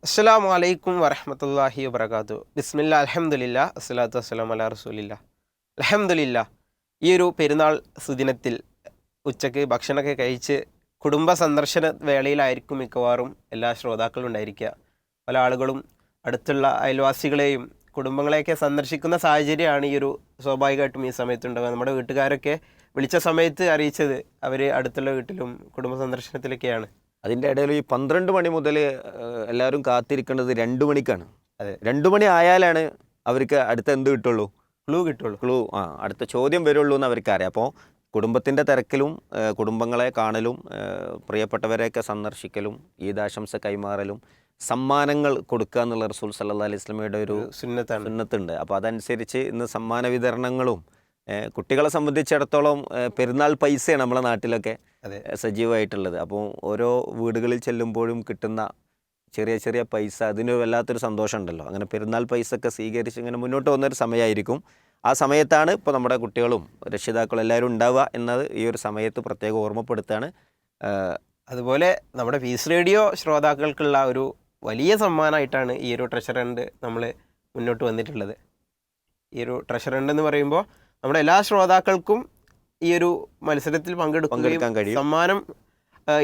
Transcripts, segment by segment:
അസ്സലാമു അലൈക്കും വറഹ്മത്തുള്ളാഹി വബറകാതുഹു. ബിസ്മില്ലാ അൽഹംദുലില്ലാ അസ്സലാത്തു വസ്സലാമു അലാ റസൂലില്ലാ. അൽഹംദുലില്ലാ, ഈ ഒരു പെരുന്നാൾ സുദിനത്തിൽ ഉച്ചയ്ക്ക് ഭക്ഷണമൊക്കെ കഴിച്ച് കുടുംബ സന്ദർശന വേളയിലായിരിക്കും മിക്കവാറും എല്ലാ ശ്രോതാക്കളും ഉണ്ടായിരിക്കുക. പല ആളുകളും അടുത്തുള്ള അയൽവാസികളെയും കുടുംബങ്ങളെയൊക്കെ സന്ദർശിക്കുന്ന സാഹചര്യമാണ് ഈ ഒരു സ്വാഭാവികമായിട്ടും ഈ സമയത്തുണ്ടാവുക. നമ്മുടെ വീട്ടുകാരൊക്കെ വിളിച്ച സമയത്ത് അറിയിച്ചത് അവർ അടുത്തുള്ള വീട്ടിലും കുടുംബ സന്ദർശനത്തിലൊക്കെയാണ്. അതിൻ്റെ ഇടയിൽ ഈ 12 മണി മുതൽ എല്ലാവരും കാത്തിരിക്കേണ്ടത് 2 മണിക്കാണ്. അതെ, 2 മണി ആയാലാണ് അവർക്ക് അടുത്ത എന്ത് കിട്ടുള്ളൂ, ക്ലൂ. അടുത്ത ചോദ്യം വരുള്ളൂ എന്ന് അവർക്കറിയാം. അപ്പോൾ കുടുംബത്തിൻ്റെ തിരക്കിലും കുടുംബങ്ങളെ കാണലും പ്രിയപ്പെട്ടവരെയൊക്കെ സന്ദർശിക്കലും ഈദാശംസ കൈമാറലും സമ്മാനങ്ങൾ കൊടുക്കുക എന്നുള്ള റസൂൽ സല്ലല്ലാഹു അലൈഹി വസല്ലമയുടെ ഒരു സുന്നത്തുണ്ട്. അപ്പോൾ അതനുസരിച്ച് ഇന്ന് സമ്മാന വിതരണങ്ങളും കുട്ടികളെ സംബന്ധിച്ചിടത്തോളം പെരുന്നാൾ പൈസയാണ് നമ്മളെ നാട്ടിലൊക്കെ സജീവമായിട്ടുള്ളത്. അപ്പോൾ ഓരോ വീടുകളിൽ ചെല്ലുമ്പോഴും കിട്ടുന്ന ചെറിയ ചെറിയ പൈസ, അതിന് വല്ലാത്തൊരു സന്തോഷമുണ്ടല്ലോ. അങ്ങനെ പെരുന്നാൾ പൈസ ഒക്കെ സ്വീകരിച്ച് ഇങ്ങനെ മുന്നോട്ട് പോകുന്നൊരു സമയമായിരിക്കും. ആ സമയത്താണ് ഇപ്പോൾ നമ്മുടെ കുട്ടികളും രക്ഷിതാക്കളും എല്ലാവരും ഉണ്ടാവുക എന്നത് ഈ ഒരു സമയത്ത് പ്രത്യേകം ഓർമ്മപ്പെടുത്തുകയാണ്. അതുപോലെ നമ്മുടെ പീസ് റേഡിയോ ശ്രോതാക്കൾക്കുള്ള ഒരു വലിയ സമ്മാനമായിട്ടാണ് ഈ ഒരു ട്രഷർ ഹണ്ട് നമ്മൾ മുന്നോട്ട് വന്നിട്ടുള്ളത്. ഈ ഒരു ട്രഷർ ഹണ്ട് എന്ന് പറയുമ്പോൾ നമ്മുടെ എല്ലാ ശ്രോതാക്കൾക്കും ഈ ഒരു മത്സരത്തിൽ പങ്കെടുക്കാൻ കഴിയും. സമ്മാനം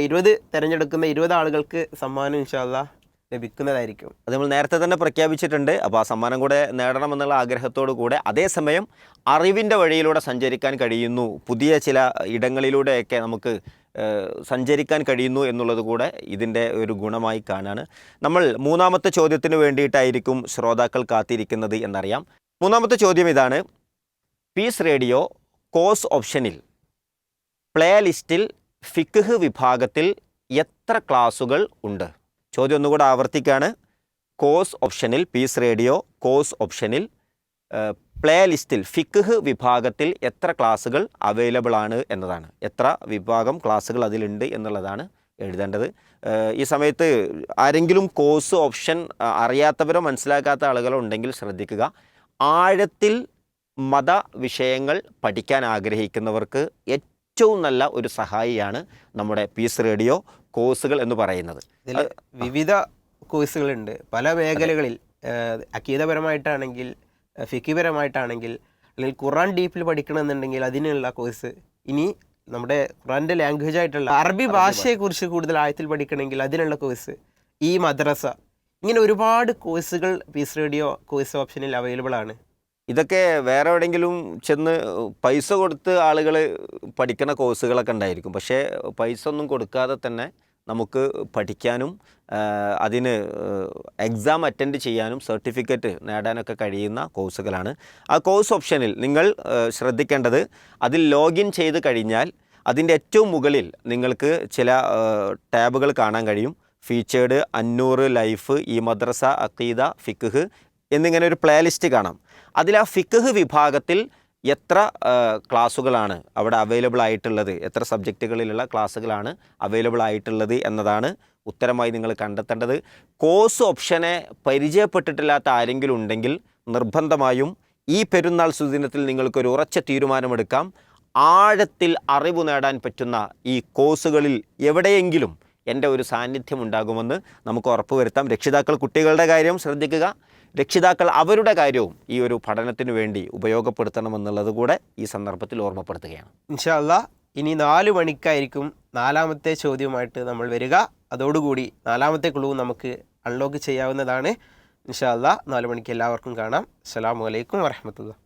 20 തിരഞ്ഞെടുക്കുന്ന 20 ആളുകൾക്ക് സമ്മാനം ഇൻഷാ അല്ലാഹ് ലഭിക്കുന്നതായിരിക്കും. അത് നമ്മൾ നേരത്തെ തന്നെ പ്രഖ്യാപിച്ചിട്ടുണ്ട്. അപ്പോൾ ആ സമ്മാനം കൂടെ നേടണമെന്നുള്ള ആഗ്രഹത്തോടു കൂടെ അതേസമയം അറിവിൻ്റെ വഴിയിലൂടെ സഞ്ചരിക്കാൻ കഴിയുന്നു, പുതിയ ചില ഇടങ്ങളിലൂടെയൊക്കെ നമുക്ക് സഞ്ചരിക്കാൻ കഴിയുന്നു എന്നുള്ളത് കൂടെ ഇതിൻ്റെ ഒരു ഗുണമായി കാണാണ്. നമ്മൾ മൂന്നാമത്തെ ചോദ്യത്തിന് വേണ്ടിയിട്ടായിരിക്കും ശ്രോതാക്കൾ കാത്തിരിക്കുന്നത് എന്നറിയാം. മൂന്നാമത്തെ ചോദ്യം ഇതാണ്: പീസ് റേഡിയോ കോഴ്സ് ഓപ്ഷനിൽ പ്ലേ ലിസ്റ്റിൽ ഫിഖ് വിഭാഗത്തിൽ എത്ര ക്ലാസുകൾ ഉണ്ട്? ചോദ്യം ഒന്നുകൂടെ ആവർത്തിക്കുകയാണ്. കോഴ്സ് ഓപ്ഷനിൽ, പീസ് റേഡിയോ കോഴ്സ് ഓപ്ഷനിൽ പ്ലേ ലിസ്റ്റിൽ ഫിഖ് വിഭാഗത്തിൽ എത്ര ക്ലാസുകൾ അവൈലബിൾ ആണ് എന്നതാണ്. എത്ര വിഭാഗം ക്ലാസുകൾ അതിലുണ്ട് എന്നുള്ളതാണ് എഴുതേണ്ടത്. ഈ സമയത്ത് ആരെങ്കിലും കോഴ്സ് ഓപ്ഷൻ അറിയാത്തവരോ മനസ്സിലാക്കാത്ത ആളുകളോ ഉണ്ടെങ്കിൽ ശ്രദ്ധിക്കുക. ആഴത്തിൽ മതവിഷയങ്ങൾ പഠിക്കാൻ ആഗ്രഹിക്കുന്നവർക്ക് ഏറ്റവും നല്ല ഒരു സഹായിയാണ് നമ്മുടെ പീസ് റേഡിയോ കോഴ്സുകൾ എന്ന് പറയുന്നത്. ഇതിൽ വിവിധ കോഴ്സുകളുണ്ട് പല മേഖലകളിൽ. അക്കീദപരമായിട്ടാണെങ്കിൽ, ഫിഖിപരമായിട്ടാണെങ്കിൽ, അല്ലെങ്കിൽ ഖുർആൻ ഡീപ്പിൽ പഠിക്കണമെന്നുണ്ടെങ്കിൽ അതിനുള്ള കോഴ്സ്. ഇനി നമ്മുടെ ഖുർആൻ്റെ ലാംഗ്വേജ് ആയിട്ടുള്ള അറബി ഭാഷയെക്കുറിച്ച് കൂടുതൽ ആഴത്തിൽ പഠിക്കണമെങ്കിൽ അതിനുള്ള കോഴ്സ്, ഈ മദ്രസ, ഇങ്ങനെ ഒരുപാട് കോഴ്സുകൾ പീസ് റേഡിയോ കോഴ്സ് ഓപ്ഷനിൽ അവൈലബിൾ ആണ്. ഇതൊക്കെ വേറെ എവിടെയെങ്കിലും ചെന്ന് പൈസ കൊടുത്ത് ആളുകൾ പഠിക്കുന്ന കോഴ്സുകളൊക്കെ ഉണ്ടായിരിക്കും. പക്ഷേ പൈസ ഒന്നും കൊടുക്കാതെ തന്നെ നമുക്ക് പഠിക്കാനും അതിന് എക്സാം അറ്റൻഡ് ചെയ്യാനും സർട്ടിഫിക്കറ്റ് നേടാനൊക്കെ കഴിയുന്ന കോഴ്സുകളാണ്. ആ കോഴ്സ് ഓപ്ഷനിൽ നിങ്ങൾ ശ്രദ്ധിക്കേണ്ടത്, അതിൽ ലോഗിൻ ചെയ്ത് കഴിഞ്ഞാൽ അതിൻ്റെ ഏറ്റവും മുകളിൽ നിങ്ങൾക്ക് ചില ടാബുകൾ കാണാൻ കഴിയും. ഫീച്ചേർഡ്, അന്നൂറ്, ലൈഫ്, ഈ മദ്രസ, അഖീദ, ഫിഖ് എന്നിങ്ങനെ ഒരു പ്ലേ ലിസ്റ്റ് കാണാം. അതിൽ ആ ഫിഖ് വിഭാഗത്തിൽ എത്ര ക്ലാസ്സുകളാണ് അവിടെ അവൈലബിൾ ആയിട്ടുള്ളത്, എത്ര സബ്ജക്റ്റുകളിലുള്ള ക്ലാസ്സുകളാണ് അവൈലബിൾ ആയിട്ടുള്ളത് എന്നതാണ് ഉത്തരമായി നിങ്ങൾ കണ്ടെത്തേണ്ടത്. കോഴ്സ് ഓപ്ഷനെ പരിചയപ്പെട്ടിട്ടില്ലാത്ത ആരെങ്കിലും ഉണ്ടെങ്കിൽ നിർബന്ധമായും ഈ പെരുന്നാൾ സുദിനത്തിൽ നിങ്ങൾക്കൊരു ഉറച്ച തീരുമാനമെടുക്കാം. ആഴത്തിൽ അറിവ് നേടാൻ പറ്റുന്ന ഈ കോഴ്സുകളിൽ എവിടെയെങ്കിലും എൻ്റെ ഒരു സാന്നിധ്യം ഉണ്ടാകുമെന്ന് നമുക്ക് ഉറപ്പുവരുത്താം. രക്ഷിതാക്കൾ കുട്ടികളുടെ കാര്യം ശ്രദ്ധിക്കുക, രക്ഷിതാക്കൾ അവരുടെ കാര്യവും ഈ ഒരു പഠനത്തിന് വേണ്ടി ഉപയോഗപ്പെടുത്തണമെന്നുള്ളത് കൂടെ ഈ സന്ദർഭത്തിൽ ഓർമ്മപ്പെടുത്തുകയാണ്. ഇൻഷാ അല്ലാഹ് ഇനി 4 മണിക്കായിരിക്കും 4ാമത്തെ ചോദ്യവുമായിട്ട് നമ്മൾ വരിക. അതോടുകൂടി 4ാമത്തെ ക്ലൂ നമുക്ക് അൺലോക്ക് ചെയ്യാവുന്നതാണ്. ഇൻഷാ അല്ലാഹ് 4 മണിക്ക് എല്ലാവർക്കും കാണാം. അസ്സലാമു അലൈക്കും വറഹ്മത്തുള്ളാഹി.